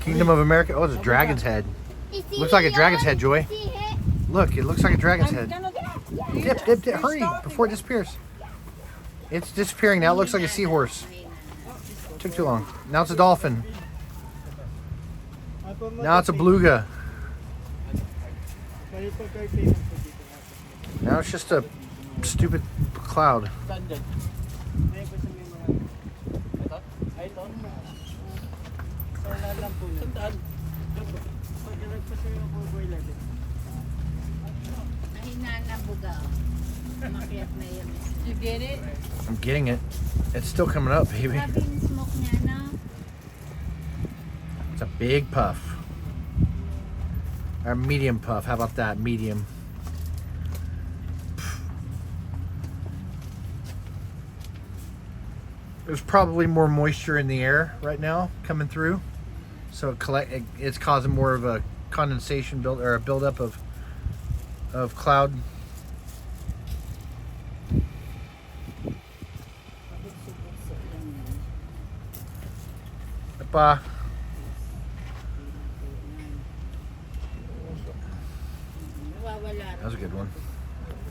Kingdom of America. Oh, it's a dragon's head. Looks like a dragon's head, Joy. Look, it looks like a dragon's head. Dip, dip, dip. Hurry before it disappears. It's disappearing now. It looks like a seahorse. Took too long. Now it's a dolphin. Now it's a beluga. Now it's just a stupid cloud. You get it? I'm getting it. It's still coming up, baby. It's a big puff. Or medium puff. How about that? Medium. There's probably more moisture in the air right now coming through, so it's causing more of a condensation build or a buildup of cloud. That was a good one.